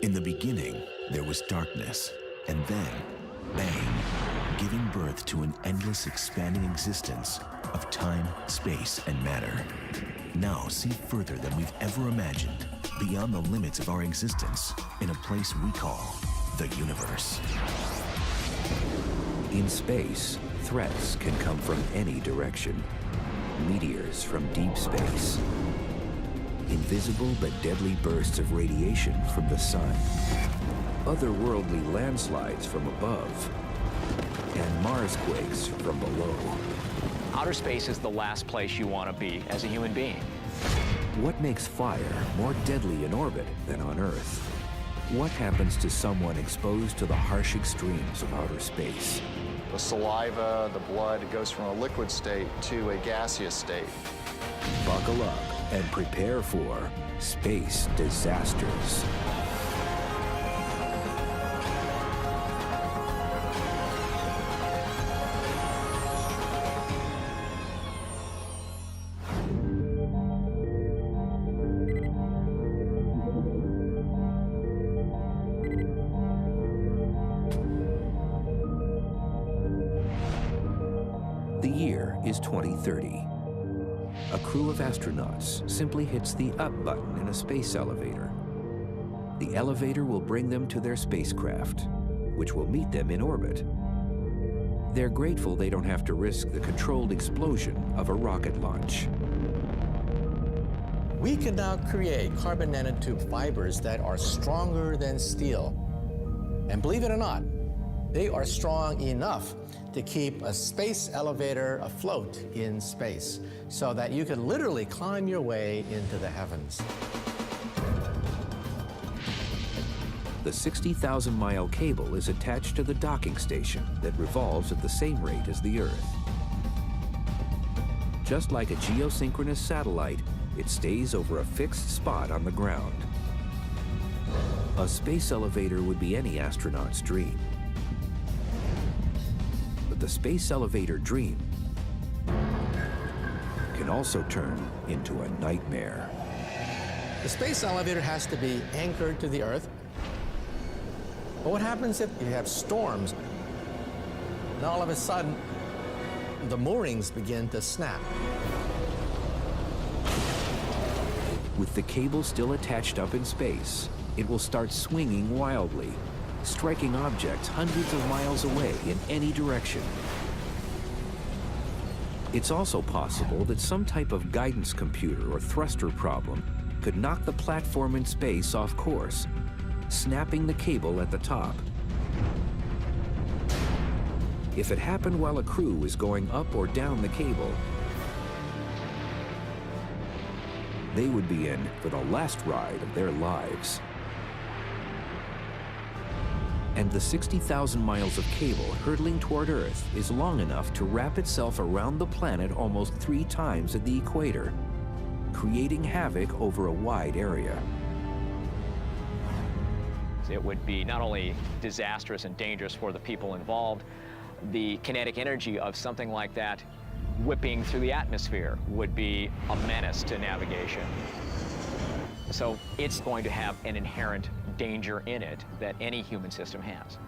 In the beginning, there was darkness, and then, bang, giving birth to an endless expanding existence of time, space, and matter. Now see further than we've ever imagined, beyond the limits of our existence, in a place we call the universe. In space, threats can come from any direction. Meteors from deep space, invisible but deadly bursts of radiation from the sun, otherworldly landslides from above, and Marsquakes from below. Outer space is the last place you want to be as a human being. What makes fire more deadly in orbit than on Earth? What happens to someone exposed to the harsh extremes of outer space? The saliva, the blood, it goes from a liquid state to a gaseous state. Buckle up and prepare for space disasters. The year is 2030. A crew of astronauts simply hits the up button in a space elevator. The elevator will bring them to their spacecraft, which will meet them in orbit. They're grateful they don't have to risk the controlled explosion of a rocket launch. We can now create carbon nanotube fibers that are stronger than steel. And believe it or not, they are strong enough to keep a space elevator afloat in space so that you can literally climb your way into the heavens. The 60,000-mile cable is attached to the docking station that revolves at the same rate as the Earth. Just like a geosynchronous satellite, it stays over a fixed spot on the ground. A space elevator would be any astronaut's dream. But the space elevator dream can also turn into a nightmare. The space elevator has to be anchored to the Earth. But what happens if you have storms? And all of a sudden, the moorings begin to snap. With the cable still attached up in space, it will start swinging wildly, striking objects hundreds of miles away in any direction. It's also possible that some type of guidance computer or thruster problem could knock the platform in space off course, snapping the cable at the top. If it happened while a crew is going up or down the cable, they would be in for the last ride of their lives. And the 60,000 miles of cable hurtling toward Earth is long enough to wrap itself around the planet almost 3 times at the equator, creating havoc over a wide area. It would be not only disastrous and dangerous for the people involved, the kinetic energy of something like that whipping through the atmosphere would be a menace to navigation. So it's going to have an inherent danger in it that any human system has.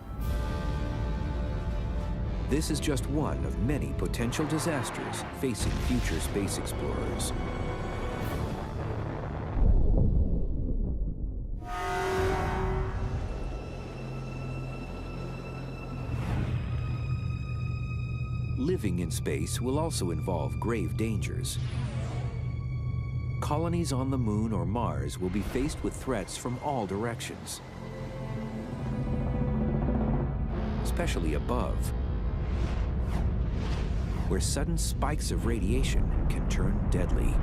This is just one of many potential disasters facing future space explorers. Living in space will also involve grave dangers. Colonies on the Moon or Mars will be faced with threats from all directions, especially above, where sudden spikes of radiation can turn deadly.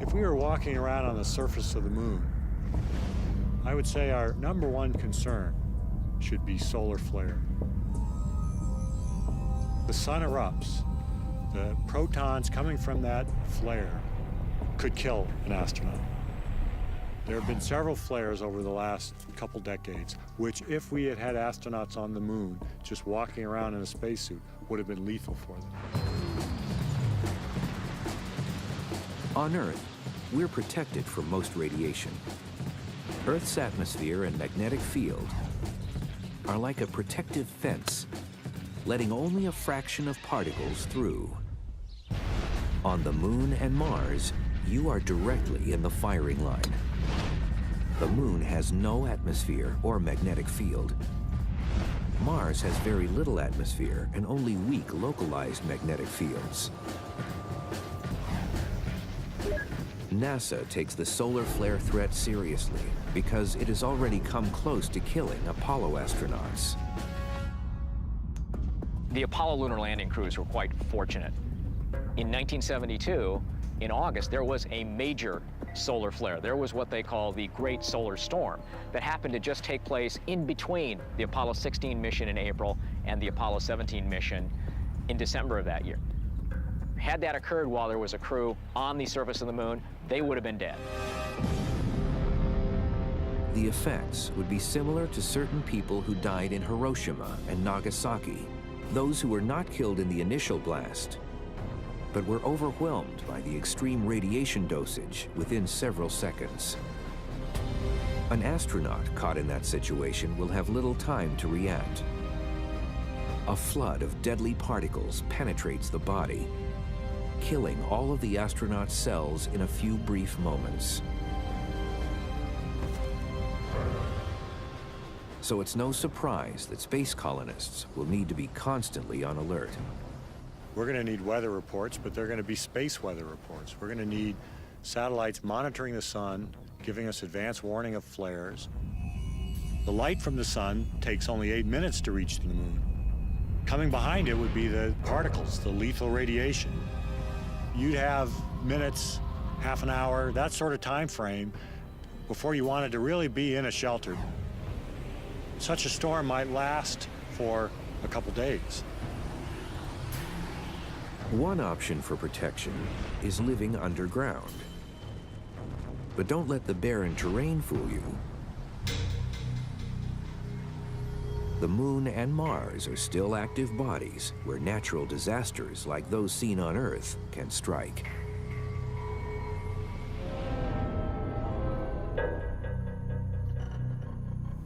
If we were walking around on the surface of the Moon, I would say our #1 concern should be solar flare. The sun erupts. The protons coming from that flare could kill an astronaut. There have been several flares over the last couple decades, which if we had had astronauts on the Moon just walking around in a spacesuit would have been lethal for them. On Earth, we're protected from most radiation. Earth's atmosphere and magnetic field are like a protective fence, letting only a fraction of particles through. On the Moon and Mars, you are directly in the firing line. The Moon has no atmosphere or magnetic field. Mars has very little atmosphere and only weak localized magnetic fields. NASA takes the solar flare threat seriously because it has already come close to killing Apollo astronauts. The Apollo lunar landing crews were quite fortunate. In 1972, in August, there was a major solar flare. There was what they call the Great Solar Storm that happened to just take place in between the Apollo 16 mission in April and the Apollo 17 mission in December of that year. Had that occurred while there was a crew on the surface of the moon, they would have been dead. The effects would be similar to certain people who died in Hiroshima and Nagasaki, those who were not killed in the initial blast, but were overwhelmed by the extreme radiation dosage within several seconds. An astronaut caught in that situation will have little time to react. A flood of deadly particles penetrates the body, killing all of the astronaut's cells in a few brief moments. So it's no surprise that space colonists will need to be constantly on alert. We're going to need weather reports, but they're going to be space weather reports. We're going to need satellites monitoring the sun, giving us advance warning of flares. The light from the sun takes only 8 minutes to reach the moon. Coming behind it would be the particles, the lethal radiation. You'd have minutes, half an hour, that sort of time frame before you wanted to really be in a shelter. Such a storm might last for a couple days. One option for protection is living underground. But don't let the barren terrain fool you. The Moon and Mars are still active bodies where natural disasters like those seen on Earth can strike.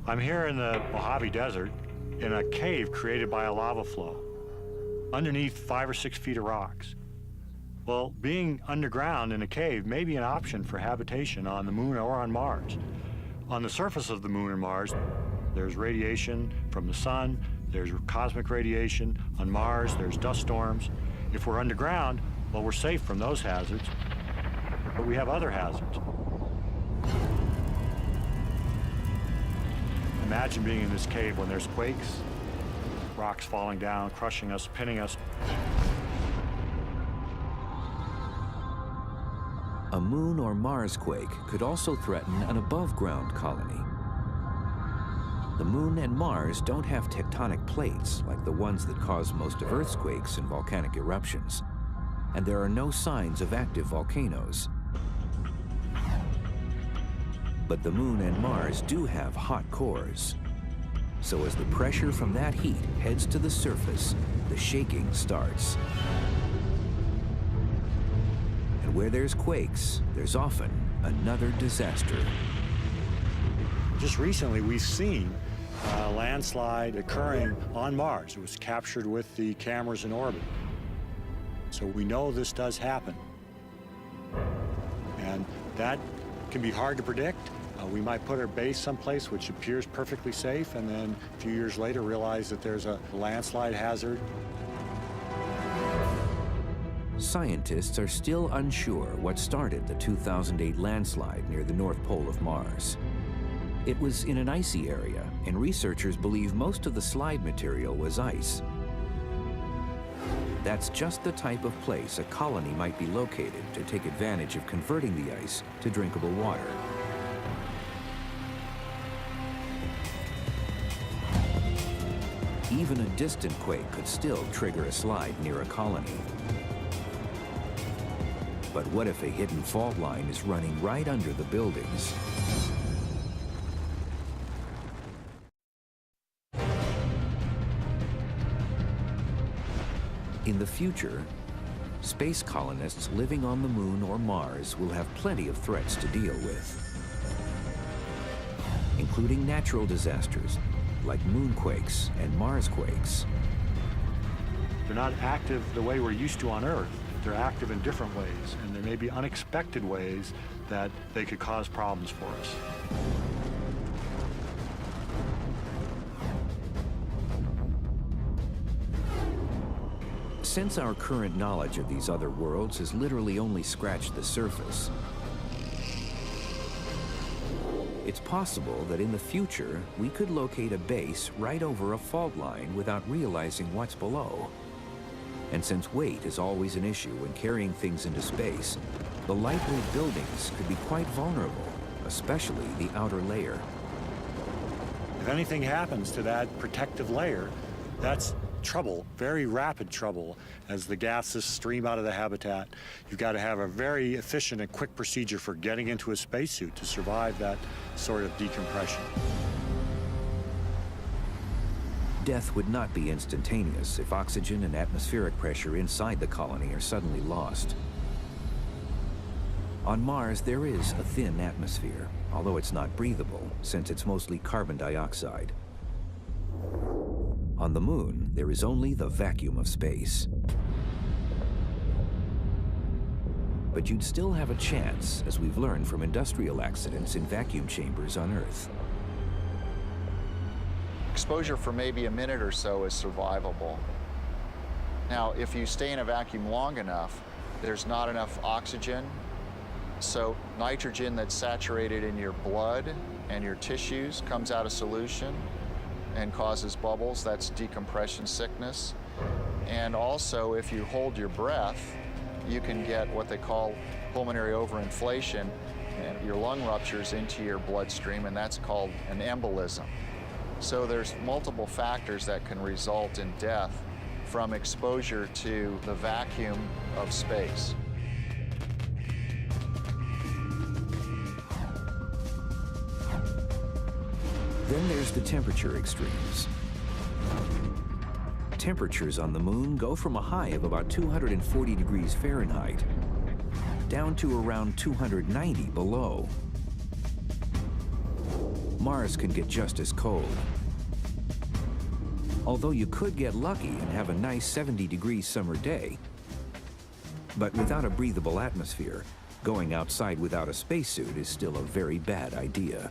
I'm here in the Mojave Desert in a cave created by a lava flow, underneath 5 or 6 feet of rocks. Well, being underground in a cave may be an option for habitation on the Moon or on Mars. On the surface of the Moon and Mars, there's radiation from the sun, there's cosmic radiation. On Mars, there's dust storms. If we're underground, well, we're safe from those hazards, but we have other hazards. Imagine being in this cave when there's quakes, rocks falling down, crushing us, pinning us. A Moon or Mars quake could also threaten an above-ground colony. The Moon and Mars don't have tectonic plates like the ones that cause most of Earth's quakes and volcanic eruptions, and there are no signs of active volcanoes. But the Moon and Mars do have hot cores. So as the pressure from that heat heads to the surface, the shaking starts. And where there's quakes, there's often another disaster. Just recently, we've seen a landslide occurring on Mars. It was captured with the cameras in orbit. So we know this does happen. And that can be hard to predict. We might put our base someplace which appears perfectly safe, and then a few years later realize that there's a landslide hazard. Scientists are still unsure what started the 2008 landslide near the North Pole of Mars. It was in an icy area, and researchers believe most of the slide material was ice. That's just the type of place a colony might be located to take advantage of converting the ice to drinkable water. Even a distant quake could still trigger a slide near a colony. But what if a hidden fault line is running right under the buildings? In the future, space colonists living on the Moon or Mars will have plenty of threats to deal with, including natural disasters like moonquakes and Marsquakes. They're not active the way we're used to on Earth. They're active in different ways, and there may be unexpected ways that they could cause problems for us. Since our current knowledge of these other worlds has literally only scratched the surface, it's possible that in the future we could locate a base right over a fault line without realizing what's below. And since weight is always an issue when carrying things into space, the lightweight buildings could be quite vulnerable, especially the outer layer. If anything happens to that protective layer, that's trouble, very rapid trouble, as the gases stream out of the habitat. You've got to have a very efficient and quick procedure for getting into a spacesuit to survive that sort of decompression. Death would not be instantaneous if oxygen and atmospheric pressure inside the colony are suddenly lost. On Mars, there is a thin atmosphere, although it's not breathable, since it's mostly carbon dioxide. On the Moon, there is only the vacuum of space. But you'd still have a chance, as we've learned from industrial accidents in vacuum chambers on Earth. Exposure for maybe a minute or so is survivable. Now, if you stay in a vacuum long enough, there's not enough oxygen, so nitrogen that's saturated in your blood and your tissues comes out of solution and causes bubbles. That's decompression sickness. And also, if you hold your breath, you can get what they call pulmonary overinflation, and your lung ruptures into your bloodstream, and that's called an embolism. So there's multiple factors that can result in death from exposure to the vacuum of space. Then there's the temperature extremes. Temperatures on the Moon go from a high of about 240 degrees Fahrenheit down to around 290 below. Mars can get just as cold. Although you could get lucky and have a nice 70-degree summer day. But without a breathable atmosphere, going outside without a spacesuit is still a very bad idea.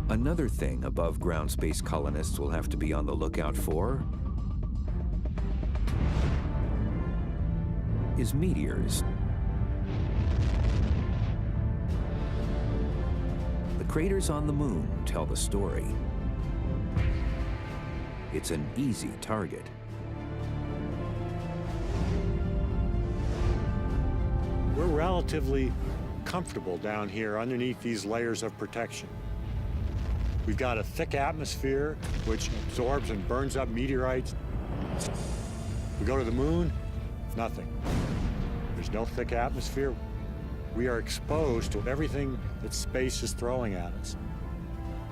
Another thing above-ground space colonists will have to be on the lookout for is meteors. The craters on the Moon tell the story. It's an easy target. We're relatively comfortable down here underneath these layers of protection. We've got a thick atmosphere which absorbs and burns up meteorites. We go to the Moon, nothing. There's no thick atmosphere. We are exposed to everything that space is throwing at us.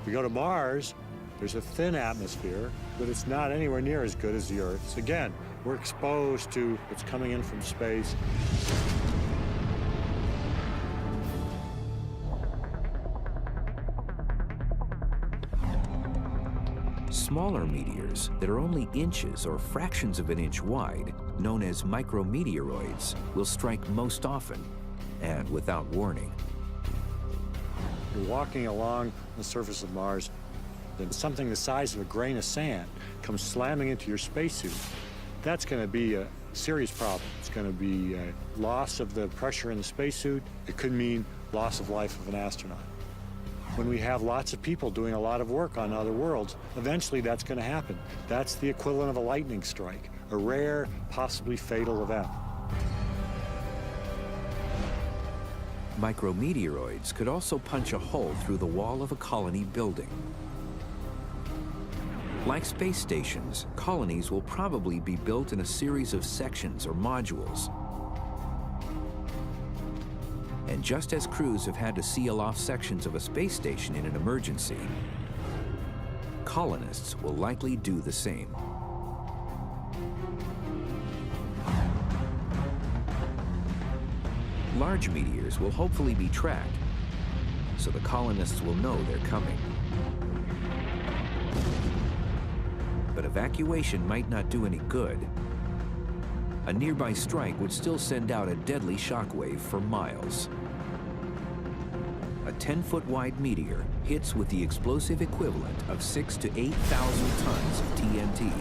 We go to Mars, there's a thin atmosphere, but it's not anywhere near as good as the Earth's. Again, we're exposed to what's coming in from space. Smaller meteors that are only inches or fractions of an inch wide, known as micrometeoroids, will strike most often and without warning. You're walking along the surface of Mars, then something the size of a grain of sand comes slamming into your spacesuit. That's going to be a serious problem. It's going to be a loss of the pressure in the spacesuit. It could mean loss of life of an astronaut. When we have lots of people doing a lot of work on other worlds, eventually that's going to happen. That's the equivalent of a lightning strike, a rare, possibly fatal event. Micrometeoroids could also punch a hole through the wall of a colony building. Like space stations, colonies will probably be built in a series of sections or modules. And just as crews have had to seal off sections of a space station in an emergency, colonists will likely do the same. Large meteors will hopefully be tracked, so the colonists will know they're coming. But evacuation might not do any good. A nearby strike would still send out a deadly shockwave for miles. A 10-foot wide meteor hits with the explosive equivalent of 6,000 to 8,000 tons of TNT.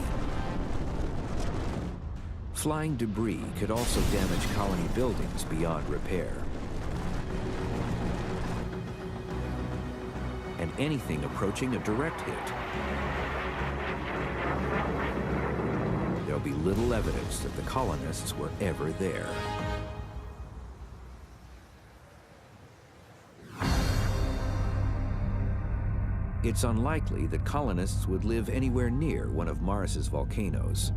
Flying debris could also damage colony buildings beyond repair. And anything approaching a direct hit, there'll be little evidence that the colonists were ever there. It's unlikely that colonists would live anywhere near one of Mars's volcanoes.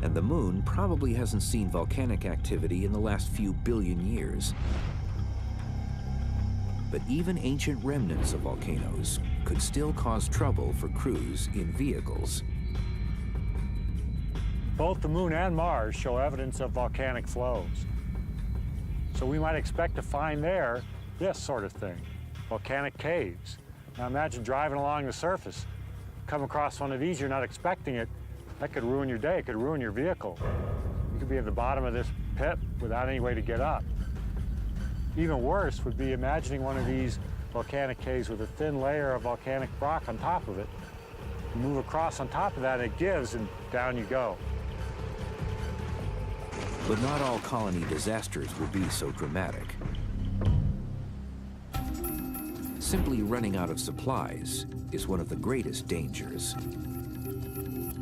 And the moon probably hasn't seen volcanic activity in the last few billion years. But even ancient remnants of volcanoes could still cause trouble for crews in vehicles. Both the moon and Mars show evidence of volcanic flows. So we might expect to find there this sort of thing, volcanic caves. Now imagine driving along the surface, come across one of these, you're not expecting it. That could ruin your day, it could ruin your vehicle. You could be at the bottom of this pit without any way to get up. Even worse would be imagining one of these volcanic caves with a thin layer of volcanic rock on top of it. You move across on top of that, it gives, and down you go. But not all colony disasters will be so dramatic. Simply running out of supplies is one of the greatest dangers.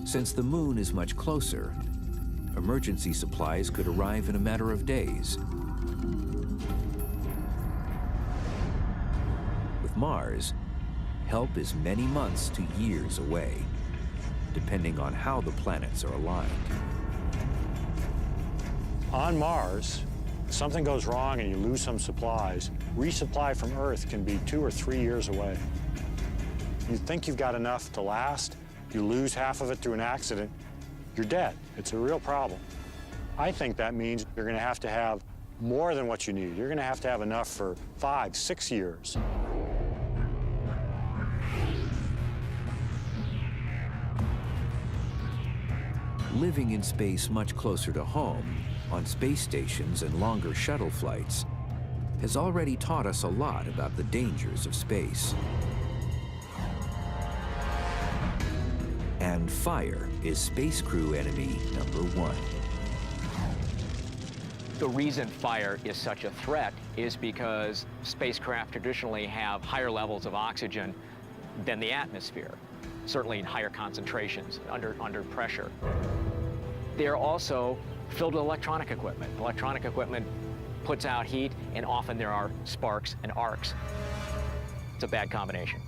Since the moon is much closer, emergency supplies could arrive in a matter of days. With Mars, help is many months to years away, depending on how the planets are aligned. On Mars, if something goes wrong and you lose some supplies, resupply from Earth can be 2 or 3 years away. You think you've got enough to last, you lose half of it through an accident, you're dead. It's a real problem. I think that means you're going to have more than what you need. You're going to have enough for 5, 6 years. Living in space much closer to home, on space stations and longer shuttle flights, has already taught us a lot about the dangers of space. And fire is space crew enemy #1. The reason fire is such a threat is because spacecraft traditionally have higher levels of oxygen than the atmosphere, certainly in higher concentrations, under pressure. They're also filled with electronic equipment. Electronic equipment puts out heat, and often there are sparks and arcs. It's a bad combination.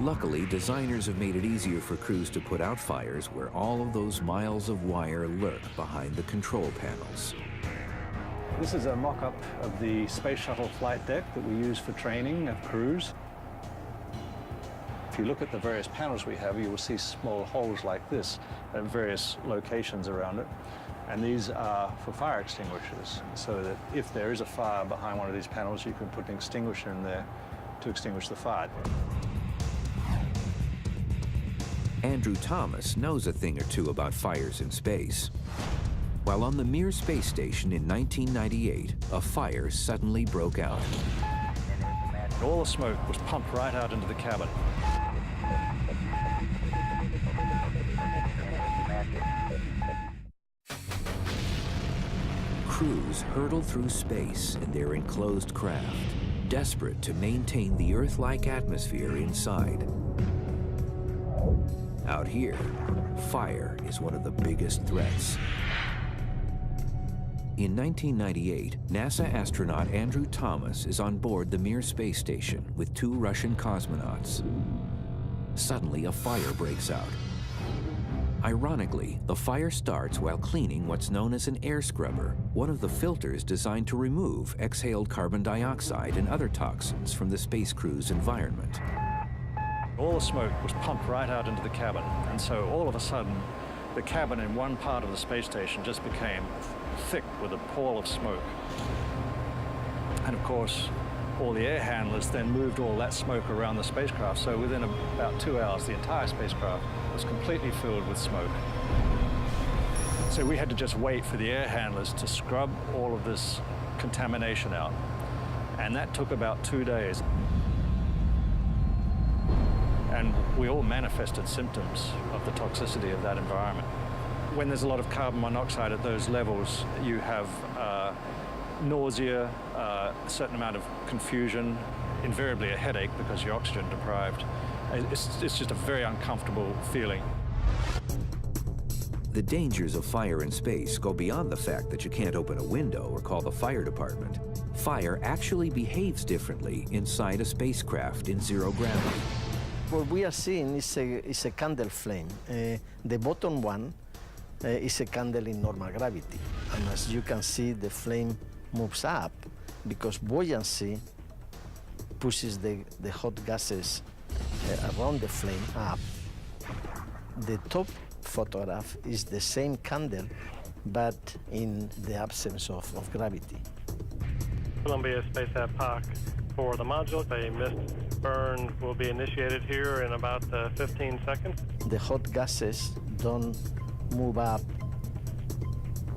Luckily, designers have made it easier for crews to put out fires where all of those miles of wire lurk behind the control panels. This is a mock-up of the Space Shuttle flight deck that we use for training of crews. If you look at the various panels we have, you will see small holes like this at various locations around it. And these are for fire extinguishers, so that if there is a fire behind one of these panels, you can put an extinguisher in there to extinguish the fire. Andrew Thomas knows a thing or two about fires in space. While on the Mir space station in 1998, a fire suddenly broke out. All the smoke was pumped right out into the cabin. Crews hurtle through space in their enclosed craft, desperate to maintain the Earth-like atmosphere inside. Out here, fire is one of the biggest threats. In 1998, NASA astronaut Andrew Thomas is on board the Mir space station with 2 Russian cosmonauts. Suddenly, a fire breaks out. Ironically, the fire starts while cleaning what's known as an air scrubber, one of the filters designed to remove exhaled carbon dioxide and other toxins from the space crew's environment. All the smoke was pumped right out into the cabin, and so all of a sudden, The cabin in one part of the space station just became thick with a pall of smoke. And of course, all the air handlers then moved all that smoke around the spacecraft. So within about 2 hours, the entire spacecraft was completely filled with smoke. So we had to just wait for the air handlers to scrub all of this contamination out. And that took about 2 days. And we all manifested symptoms of the toxicity of that environment. When there's a lot of carbon monoxide at those levels, you have nausea, a certain amount of confusion, invariably a headache because you're oxygen deprived. It's just a very uncomfortable feeling. The dangers of fire in space go beyond the fact that you can't open a window or call the fire department. Fire actually behaves differently inside a spacecraft in zero gravity. What we are seeing is a candle flame. The bottom one is a candle in normal gravity. And as you can see, the flame moves up because buoyancy pushes the hot gases around the flame up. The top photograph is the same candle, but in the absence of gravity. Columbia Spacecraft Park for the module. A mist burn will be initiated here in about 15 seconds. The hot gases don't move up,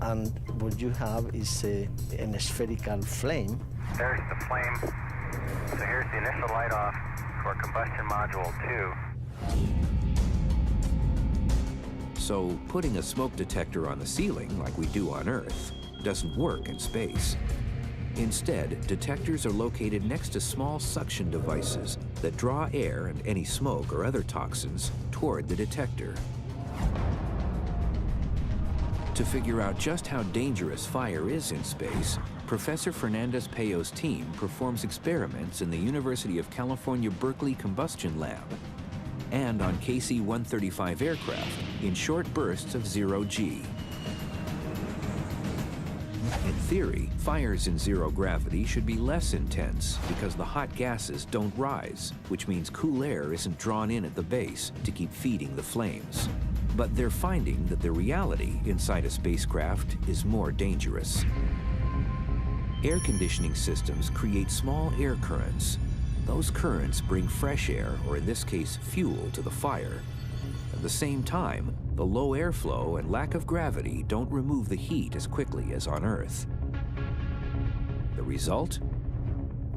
and what you have is a spherical flame. There's the flame. So here's the initial light off for combustion module 2. So putting a smoke detector on the ceiling, like we do on Earth, doesn't work in space. Instead, detectors are located next to small suction devices that draw air and any smoke or other toxins toward the detector. To figure out just how dangerous fire is in space, Professor Fernandez-Peyo's team performs experiments in the University of California, Berkeley Combustion Lab and on KC-135 aircraft in short bursts of zero-G. In theory, fires in zero gravity should be less intense because the hot gases don't rise, which means cool air isn't drawn in at the base to keep feeding the flames. But they're finding that the reality inside a spacecraft is more dangerous. Air conditioning systems create small air currents. Those currents bring fresh air, or in this case, fuel, to the fire. At the same time, the low airflow and lack of gravity don't remove the heat as quickly as on Earth. The result?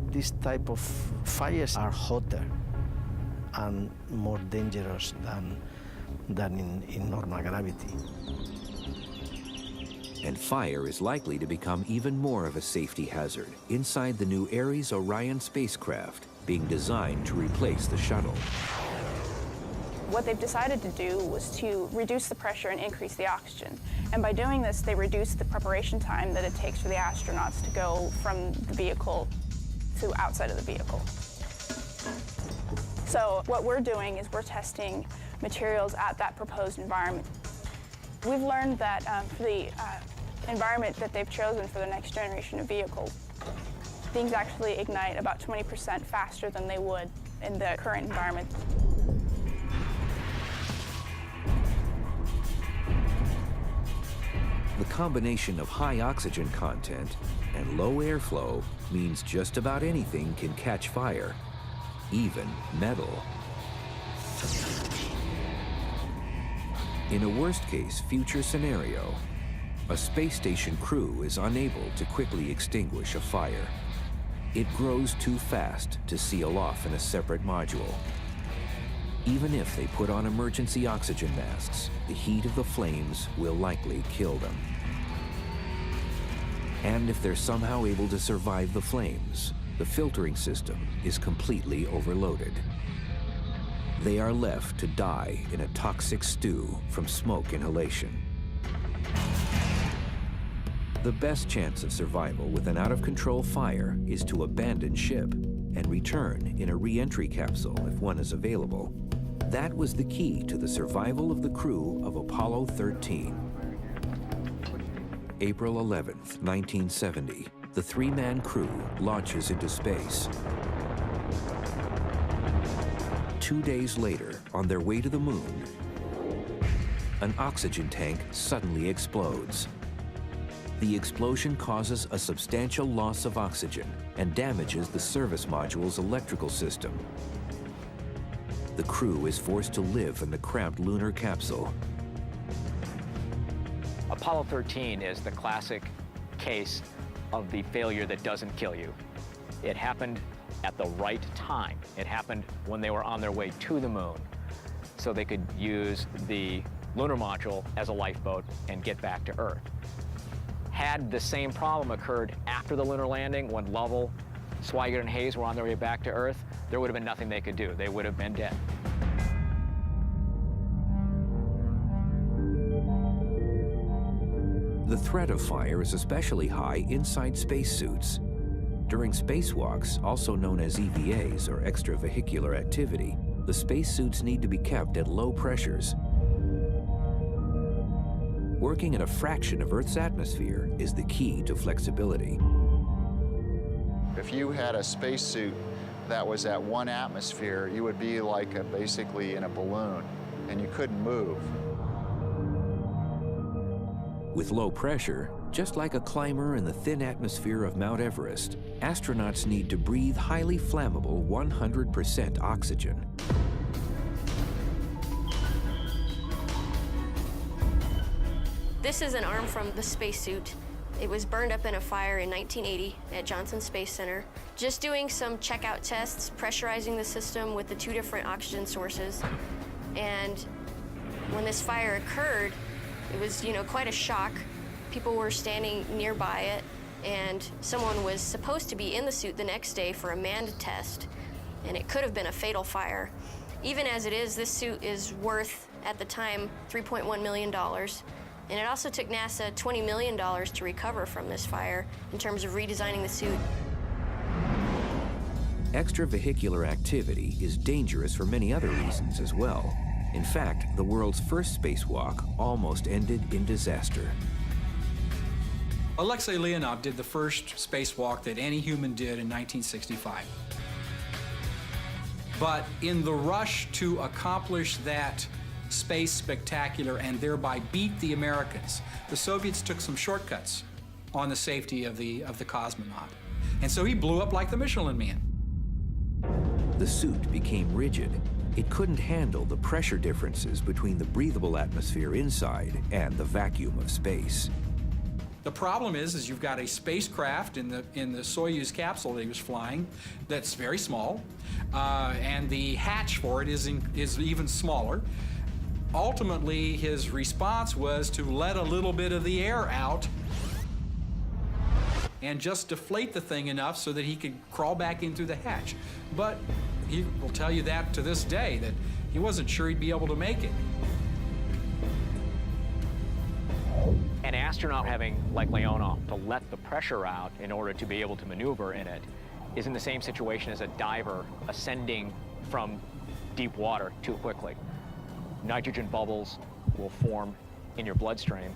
This type of fires are hotter and more dangerous than in normal gravity. And fire is likely to become even more of a safety hazard inside the new NASAs Orion spacecraft being designed to replace the shuttle. What they've decided to do was to reduce the pressure and increase the oxygen. And by doing this, they reduce the preparation time that it takes for the astronauts to go from the vehicle to outside of the vehicle. So what we're doing is we're testing materials at that proposed environment. We've learned that for the environment that they've chosen for the next generation of vehicles, things actually ignite about 20% faster than they would in the current environment. The combination of high oxygen content and low airflow means just about anything can catch fire, even metal. In a worst-case future scenario, a space station crew is unable to quickly extinguish a fire. It grows too fast to seal off in a separate module. Even if they put on emergency oxygen masks, the heat of the flames will likely kill them. And if they're somehow able to survive the flames, the filtering system is completely overloaded. They are left to die in a toxic stew from smoke inhalation. The best chance of survival with an out-of-control fire is to abandon ship and return in a re-entry capsule if one is available. That was the key to the survival of the crew of Apollo 13. April 11th, 1970, the three-man crew launches into space. 2 days later, on their way to the moon, an oxygen tank suddenly explodes. The explosion causes a substantial loss of oxygen and damages the service module's electrical system. The crew is forced to live in the cramped lunar capsule. Apollo 13 is the classic case of the failure that doesn't kill you. It happened at the right time. It happened when they were on their way to the moon, so they could use the lunar module as a lifeboat and get back to Earth. Had the same problem occurred after the lunar landing, when Lovell, Swigert, and Hayes were on their way back to Earth, there would have been nothing they could do. They would have been dead. The threat of fire is especially high inside spacesuits. During spacewalks, also known as EVAs or extravehicular activity, the spacesuits need to be kept at low pressures. Working at a fraction of Earth's atmosphere is the key to flexibility. If you had a spacesuit that was at 1 atmosphere, you would be like basically in a balloon, and you couldn't move. With low pressure, just like a climber in the thin atmosphere of Mount Everest, astronauts need to breathe highly flammable 100% oxygen. This is an arm from the spacesuit. It was burned up in a fire in 1980 at Johnson Space Center. Just doing some checkout tests, pressurizing the system with the 2 different oxygen sources. And when this fire occurred, it was, quite a shock. People were standing nearby it, and someone was supposed to be in the suit the next day for a manned test, and it could have been a fatal fire. Even as it is, this suit is worth, at the time, $3.1 million. And it also took NASA $20 million to recover from this fire in terms of redesigning the suit. Extravehicular activity is dangerous for many other reasons as well. In fact, the world's first spacewalk almost ended in disaster. Alexei Leonov did the first spacewalk that any human did in 1965. But in the rush to accomplish that space spectacular and thereby beat the Americans, the Soviets took some shortcuts on the safety of the cosmonaut. And so he blew up like the Michelin Man. The suit became rigid. It couldn't handle the pressure differences between the breathable atmosphere inside and the vacuum of space. The problem is you've got a spacecraft in the Soyuz capsule that he was flying that's very small, and the hatch for it is even smaller. Ultimately, his response was to let a little bit of the air out and just deflate the thing enough so that he could crawl back in through the hatch. But he will tell you that to this day, that he wasn't sure he'd be able to make it. An astronaut having, like Leonov, to let the pressure out in order to be able to maneuver in it is in the same situation as a diver ascending from deep water too quickly. Nitrogen bubbles will form in your bloodstream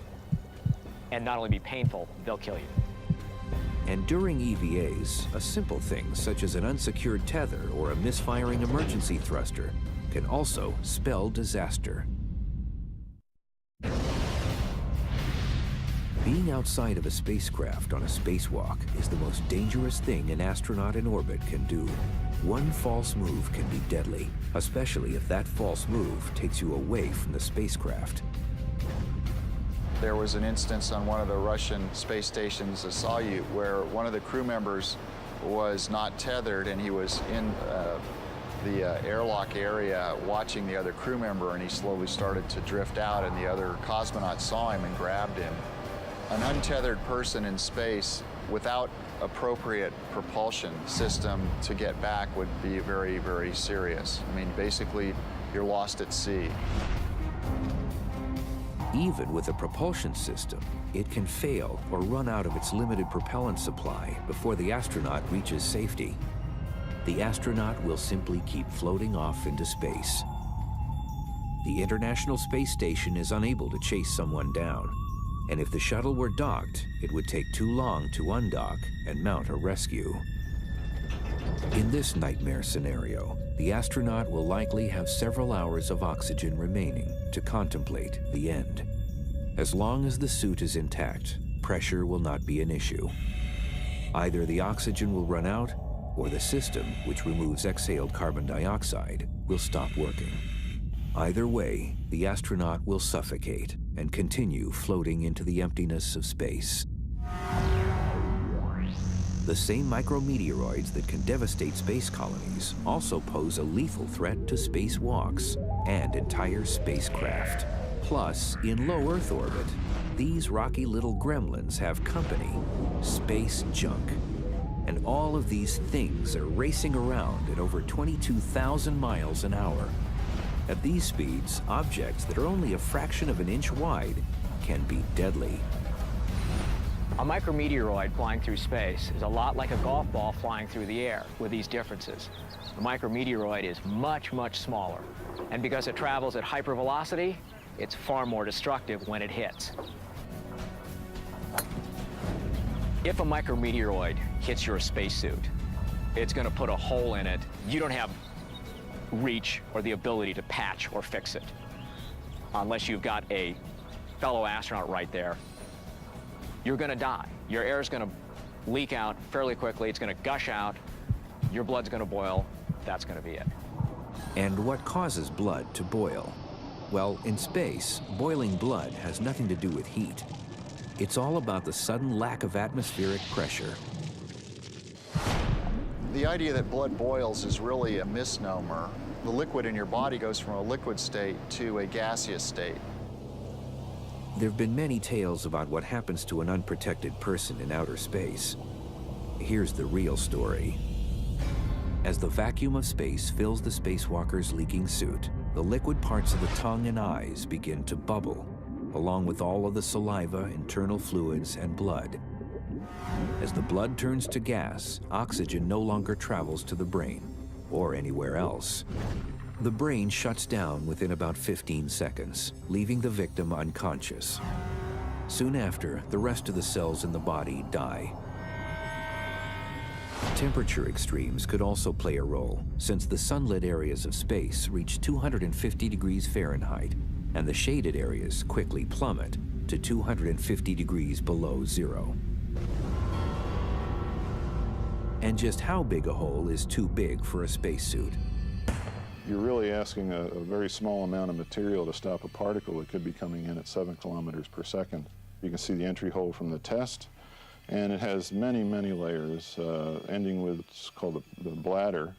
and not only be painful, they'll kill you. And during EVAs, a simple thing such as an unsecured tether or a misfiring emergency thruster can also spell disaster. Being outside of a spacecraft on a spacewalk is the most dangerous thing an astronaut in orbit can do. One false move can be deadly, especially if that false move takes you away from the spacecraft. There was an instance on one of the Russian space stations, Soyuz, where one of the crew members was not tethered and he was in the airlock area watching the other crew member, and he slowly started to drift out, and the other cosmonaut saw him and grabbed him. An untethered person in space without appropriate propulsion system to get back would be very, very serious. I mean, basically, you're lost at sea. Even with a propulsion system, it can fail or run out of its limited propellant supply before the astronaut reaches safety. The astronaut will simply keep floating off into space. The International Space Station is unable to chase someone down, and if the shuttle were docked, it would take too long to undock and mount a rescue. In this nightmare scenario, the astronaut will likely have several hours of oxygen remaining to contemplate the end. As long as the suit is intact, pressure will not be an issue. Either the oxygen will run out, or the system, which removes exhaled carbon dioxide, will stop working. Either way, the astronaut will suffocate and continue floating into the emptiness of space. The same micrometeoroids that can devastate space colonies also pose a lethal threat to spacewalks and entire spacecraft. Plus, in low Earth orbit, these rocky little gremlins have company, space junk. And all of these things are racing around at over 22,000 miles an hour. At these speeds, objects that are only a fraction of an inch wide can be deadly. A micrometeoroid flying through space is a lot like a golf ball flying through the air, with these differences. The micrometeoroid is much, much smaller. And because it travels at hypervelocity, it's far more destructive when it hits. If a micrometeoroid hits your spacesuit, it's going to put a hole in it. You don't have reach or the ability to patch or fix it, unless you've got a fellow astronaut right there. You're going to die. Your air is going to leak out fairly quickly. It's going to gush out. Your blood's going to boil. That's going to be it. And what causes blood to boil? Well, in space, boiling blood has nothing to do with heat. It's all about the sudden lack of atmospheric pressure. The idea that blood boils is really a misnomer. The liquid in your body goes from a liquid state to a gaseous state. There have been many tales about what happens to an unprotected person in outer space. Here's the real story. As the vacuum of space fills the spacewalker's leaking suit, the liquid parts of the tongue and eyes begin to bubble, along with all of the saliva, internal fluids, and blood. As the blood turns to gas, oxygen no longer travels to the brain or anywhere else. The brain shuts down within about 15 seconds, leaving the victim unconscious. Soon after, the rest of the cells in the body die. Temperature extremes could also play a role, since the sunlit areas of space reach 250 degrees Fahrenheit, and the shaded areas quickly plummet to 250 degrees below zero. And just how big a hole is too big for a spacesuit? You're really asking a very small amount of material to stop a particle that could be coming in at 7 kilometers per second. You can see the entry hole from the test, and it has many, many layers, ending with what's called the bladder.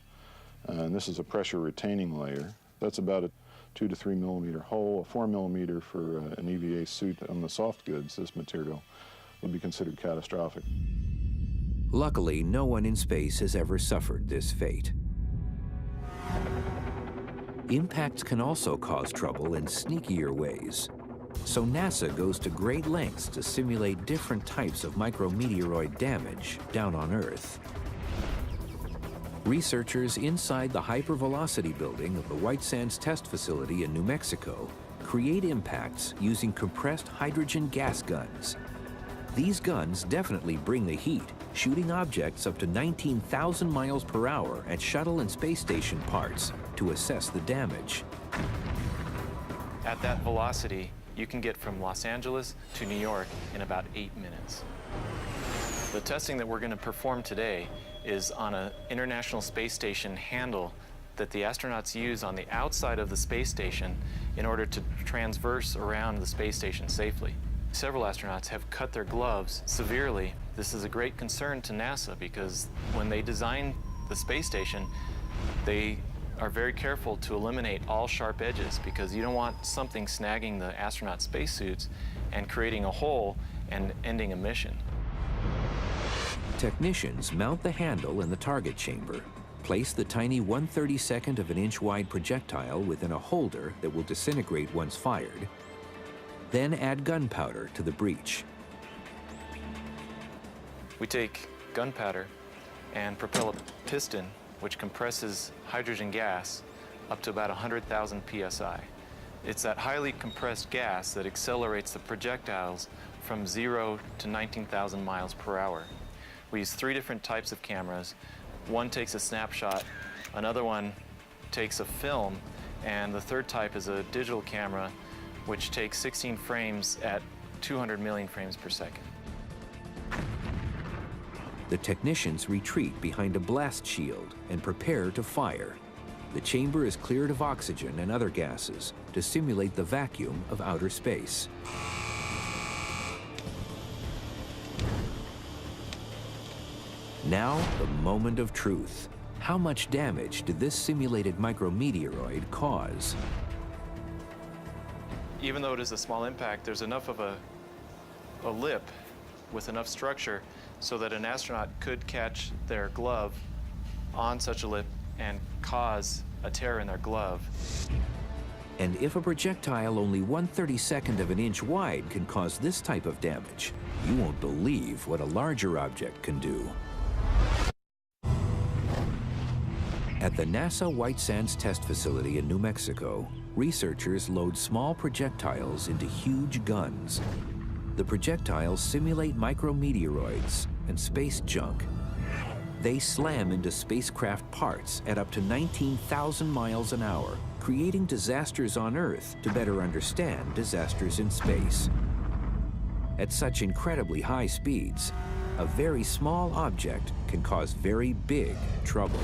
And this is a pressure retaining layer. That's about a 2 to 3 millimeter hole, a 4 millimeter for an EVA suit on the soft goods. This material would be considered catastrophic. Luckily, no one in space has ever suffered this fate. Impacts can also cause trouble in sneakier ways. So NASA goes to great lengths to simulate different types of micrometeoroid damage down on Earth. Researchers inside the hypervelocity building of the White Sands Test Facility in New Mexico create impacts using compressed hydrogen gas guns. These guns definitely bring the heat, shooting objects up to 19,000 miles per hour at shuttle and space station parts to assess the damage. At that velocity, you can get from Los Angeles to New York in about 8 minutes. The testing that we're going to perform today is on an International Space Station handle that the astronauts use on the outside of the space station in order to transverse around the space station safely. Several astronauts have cut their gloves severely. This is a great concern to NASA because when they design the space station, they are very careful to eliminate all sharp edges because you don't want something snagging the astronaut spacesuits and creating a hole and ending a mission. Technicians mount the handle in the target chamber, place the tiny 1/32 of an inch wide projectile within a holder that will disintegrate once fired, then add gunpowder to the breech. We take gunpowder and propel a piston which compresses hydrogen gas up to about 100,000 psi. It's that highly compressed gas that accelerates the projectiles from 0 to 19,000 miles per hour. We use 3 different types of cameras. One takes a snapshot, another one takes a film, and the third type is a digital camera, which takes 16 frames at 200 million frames per second. The technicians retreat behind a blast shield and prepare to fire. The chamber is cleared of oxygen and other gases to simulate the vacuum of outer space. Now, the moment of truth. How much damage did this simulated micrometeoroid cause? Even though it is a small impact, there's enough of a lip with enough structure so that an astronaut could catch their glove on such a lip and cause a tear in their glove. And if a projectile only 1/32 of an inch wide can cause this type of damage, you won't believe what a larger object can do. At the NASA White Sands Test Facility in New Mexico, researchers load small projectiles into huge guns. The projectiles simulate micrometeoroids and space junk. They slam into spacecraft parts at up to 19,000 miles an hour, creating disasters on Earth to better understand disasters in space. At such incredibly high speeds, a very small object can cause very big trouble.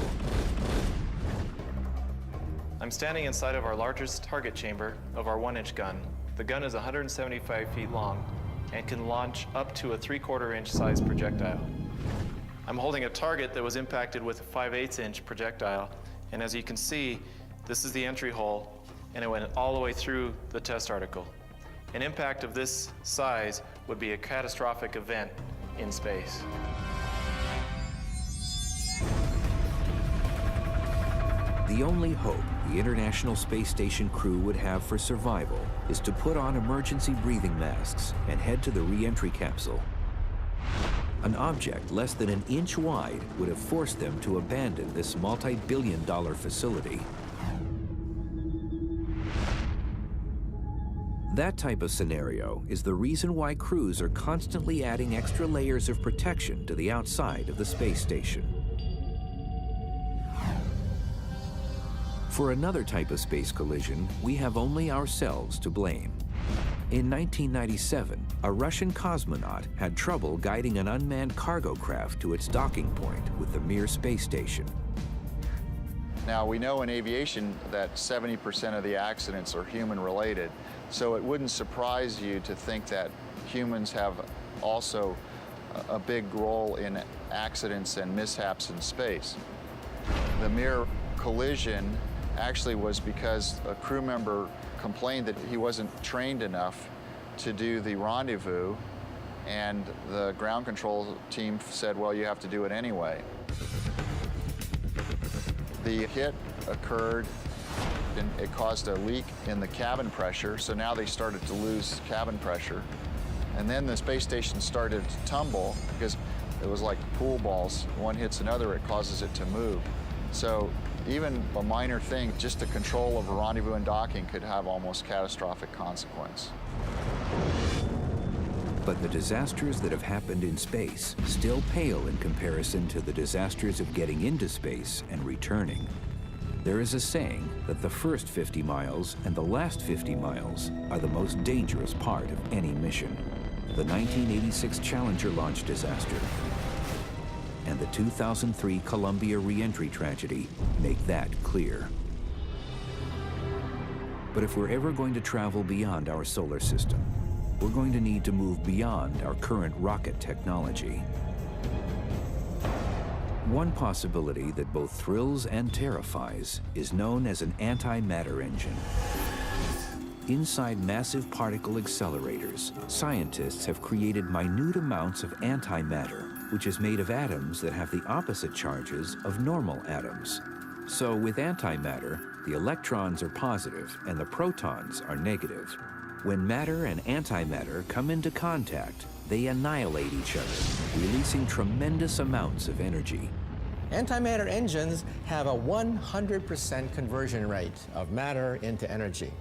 I'm standing inside of our largest target chamber of our 1-inch gun. The gun is 175 feet long and can launch up to a 3/4 inch size projectile. I'm holding a target that was impacted with a 5/8 inch projectile, and as you can see, this is the entry hole, and it went all the way through the test article. An impact of this size would be a catastrophic event in space. The only hope the International Space Station crew would have for survival is to put on emergency breathing masks and head to the re-entry capsule. An object less than an inch wide would have forced them to abandon this multi-billion-dollar facility. That type of scenario is the reason why crews are constantly adding extra layers of protection to the outside of the space station. For another type of space collision, we have only ourselves to blame. In 1997, a Russian cosmonaut had trouble guiding an unmanned cargo craft to its docking point with the Mir space station. Now, we know in aviation that 70% of the accidents are human-related, so it wouldn't surprise you to think that humans have also a big role in accidents and mishaps in space. The Mir collision actually was because a crew member complained that he wasn't trained enough to do the rendezvous, and the ground control team said, well, you have to do it anyway. The hit occurred and it caused a leak in the cabin pressure, so now they started to lose cabin pressure. And then the space station started to tumble because it was like pool balls. One hits another, it causes it to move. So even a minor thing, just the control of a rendezvous and docking could have almost catastrophic consequence. But the disasters that have happened in space still pale in comparison to the disasters of getting into space and returning. There is a saying that the first 50 miles and the last 50 miles are the most dangerous part of any mission. The 1986 Challenger launch disaster and the 2003 Columbia re-entry tragedy make that clear. But if we're ever going to travel beyond our solar system, we're going to need to move beyond our current rocket technology. One possibility that both thrills and terrifies is known as an antimatter engine. Inside massive particle accelerators, scientists have created minute amounts of antimatter, which is made of atoms that have the opposite charges of normal atoms. So with antimatter, the electrons are positive and the protons are negative. When matter and antimatter come into contact, they annihilate each other, releasing tremendous amounts of energy. Antimatter engines have a 100% conversion rate of matter into energy.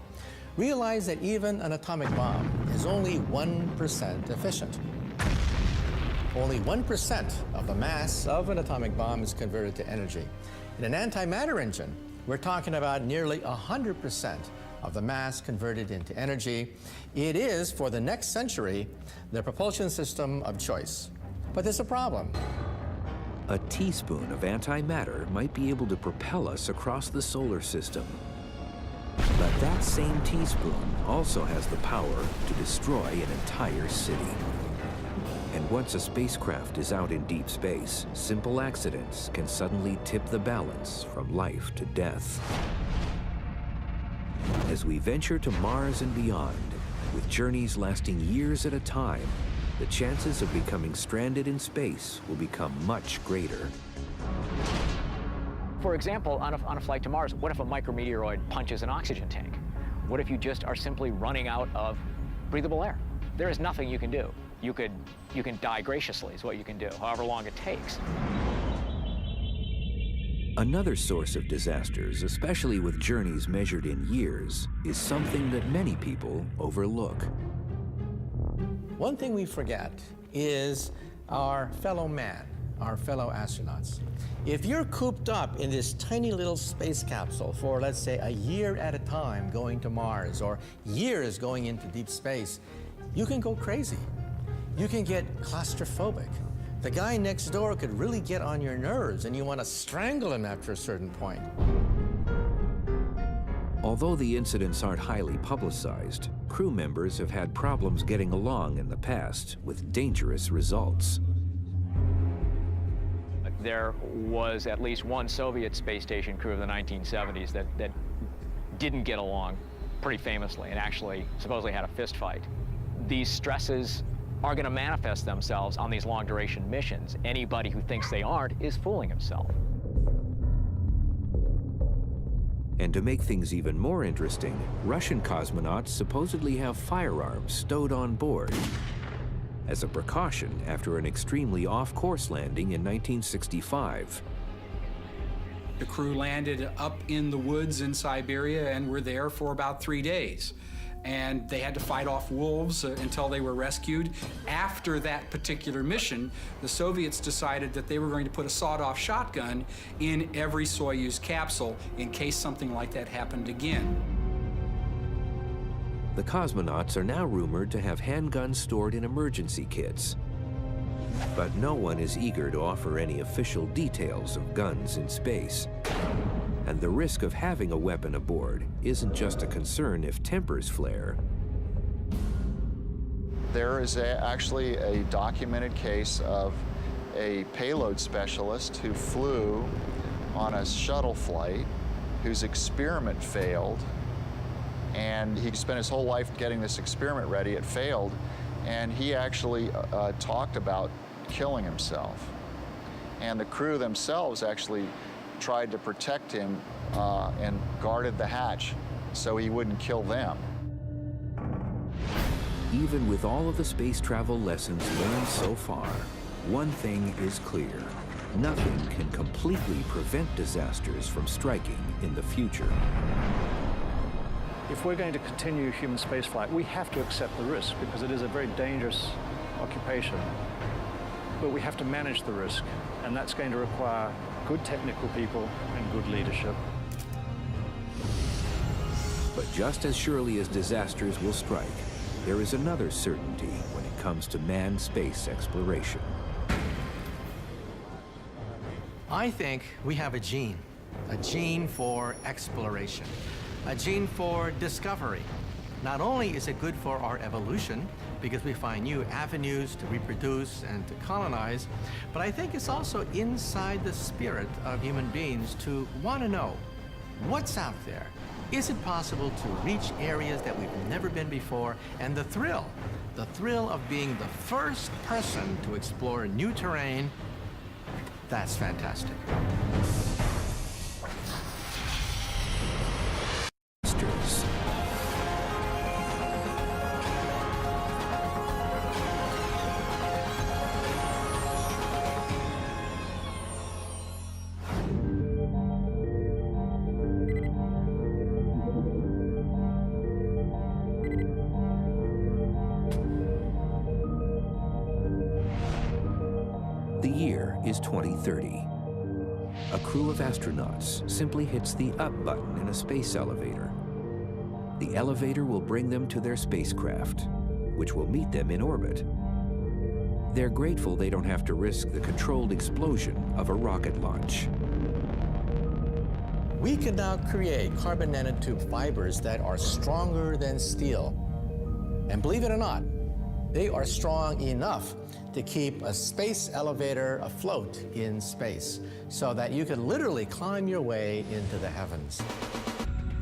Realize that even an atomic bomb is only 1% efficient. Only 1% of the mass of an atomic bomb is converted to energy. In an antimatter engine, We're talking about nearly 100% of the mass converted into energy. It is, for the next century, the propulsion system of choice. But there's a problem. A teaspoon of antimatter might be able to propel us across the solar system. But that same teaspoon also has the power to destroy an entire city. And once a spacecraft is out in deep space, simple accidents can suddenly tip the balance from life to death. As we venture to Mars and beyond, with journeys lasting years at a time, the chances of becoming stranded in space will become much greater. For example, on a flight to Mars, what if a micrometeoroid punches an oxygen tank? What if you just are simply running out of breathable air? There is nothing you can do. You can die graciously is what you can do, however long it takes. Another source of disasters, especially with journeys measured in years, is something that many people overlook. One thing we forget is our fellow man, our fellow astronauts. If you're cooped up in this tiny little space capsule for, let's say, a year at a time going to Mars, or years going into deep space, you can go crazy. You can get claustrophobic. The guy next door could really get on your nerves, and you want to strangle him after a certain point. Although the incidents aren't highly publicized, crew members have had problems getting along in the past with dangerous results. There was at least one Soviet space station crew of the 1970s that didn't get along pretty famously and actually supposedly had a fist fight. These stresses are going to manifest themselves on these long-duration missions. Anybody who thinks they aren't is fooling himself. And to make things even more interesting, Russian cosmonauts supposedly have firearms stowed on board as a precaution after an extremely off-course landing in 1965. The crew landed up in the woods in Siberia and were there for about 3 days. And they had to fight off wolves until they were rescued. After that particular mission, the Soviets decided that they were going to put a sawed-off shotgun in every Soyuz capsule in case something like that happened again. The cosmonauts are now rumored to have handguns stored in emergency kits. But no one is eager to offer any official details of guns in space. And the risk of having a weapon aboard isn't just a concern if tempers flare. There is actually a documented case of a payload specialist who flew on a shuttle flight, whose experiment failed, and he spent his whole life getting this experiment ready. It failed, and he actually talked about killing himself. And the crew themselves actually tried to protect him and guarded the hatch so he wouldn't kill them. Even with all of the space travel lessons learned so far, one thing is clear. Nothing can completely prevent disasters from striking in the future. If we're going to continue human spaceflight, we have to accept the risk because it is a very dangerous occupation. But we have to manage the risk, and that's going to require good technical people and good leadership. But just as surely as disasters will strike, there is another certainty when it comes to manned space exploration. I think we have a gene for exploration, a gene for discovery. Not only is it good for our evolution, because we find new avenues to reproduce and to colonize, but I think it's also inside the spirit of human beings to want to know what's out there. Is it possible to reach areas that we've never been before? And the thrill of being the first person to explore new terrain, that's fantastic. The year is 2030. A crew of astronauts simply hits the up button in a space elevator. The elevator will bring them to their spacecraft, which will meet them in orbit. They're grateful they don't have to risk the controlled explosion of a rocket launch. We can now create carbon nanotube fibers that are stronger than steel. And believe it or not, they are strong enough to keep a space elevator afloat in space so that you could literally climb your way into the heavens.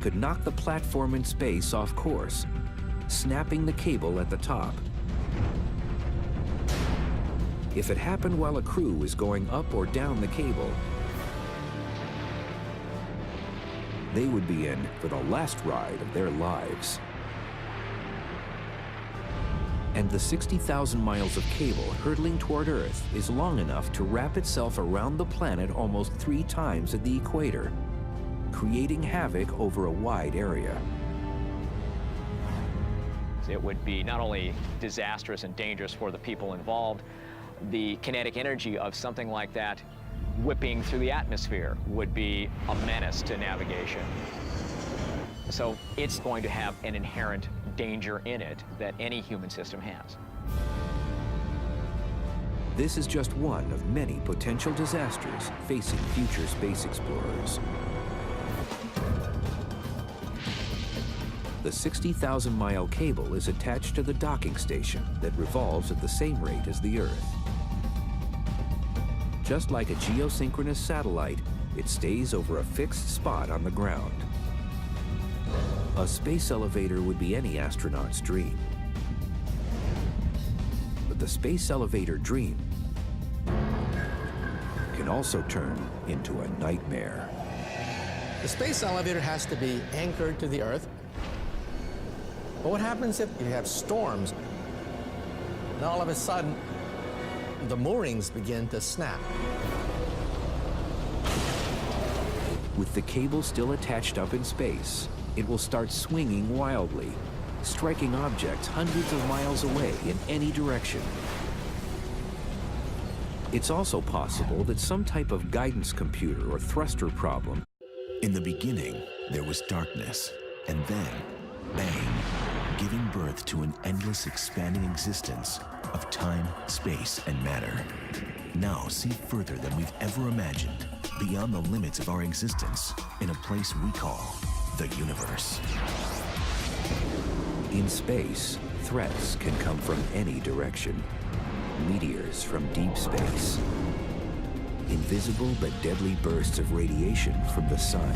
Could knock the platform in space off course, snapping the cable at the top. If it happened while a crew was going up or down the cable, they would be in for the last ride of their lives. And the 60,000 miles of cable hurtling toward Earth is long enough to wrap itself around the planet almost 3 times at the equator, creating havoc over a wide area. It would be not only disastrous and dangerous for the people involved, the kinetic energy of something like that whipping through the atmosphere would be a menace to navigation. So it's going to have an inherent danger in it that any human system has. This is just one of many potential disasters facing future space explorers. The 60,000-mile cable is attached to the docking station that revolves at the same rate as the Earth. Just like a geosynchronous satellite, it stays over a fixed spot on the ground. A space elevator would be any astronaut's dream. But the space elevator dream can also turn into a nightmare. The space elevator has to be anchored to the Earth. But what happens if you have storms and all of a sudden the moorings begin to snap? With the cable still attached up in space, it will start swinging wildly, striking objects hundreds of miles away in any direction. It's also possible that some type of guidance computer or thruster problem. In the beginning, there was darkness, and then, bang, giving birth to an endless expanding existence of time, space, and matter. Now see further than we've ever imagined, beyond the limits of our existence, in a place we call the universe. In space, threats can come from any direction. Meteors from deep space. Invisible but deadly bursts of radiation from the sun.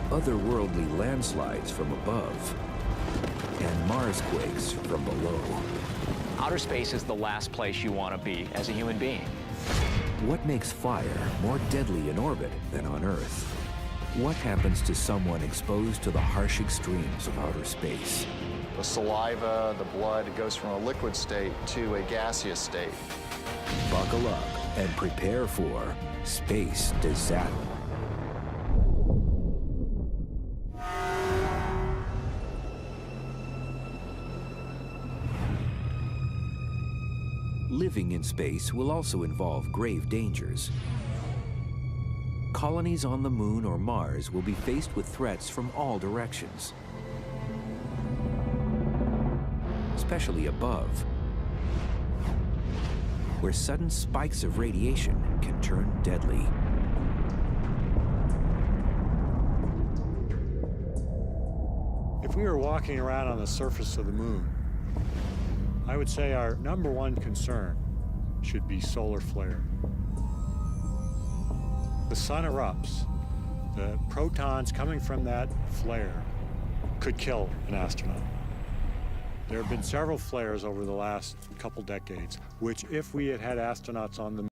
Otherworldly landslides from above. And Marsquakes from below. Outer space is the last place you want to be as a human being. What makes fire more deadly in orbit than on Earth? What happens to someone exposed to the harsh extremes of outer space? The saliva, the blood, it goes from a liquid state to a gaseous state. Buckle up and prepare for space disaster. Living in space will also involve grave dangers. Colonies on the Moon or Mars will be faced with threats from all directions, especially above, where sudden spikes of radiation can turn deadly. If we were walking around on the surface of the moon, I would say our #1 concern should be solar flare. The sun erupts. The protons coming from that flare could kill an astronaut. There have been several flares over the last couple decades, which if we had had astronauts on the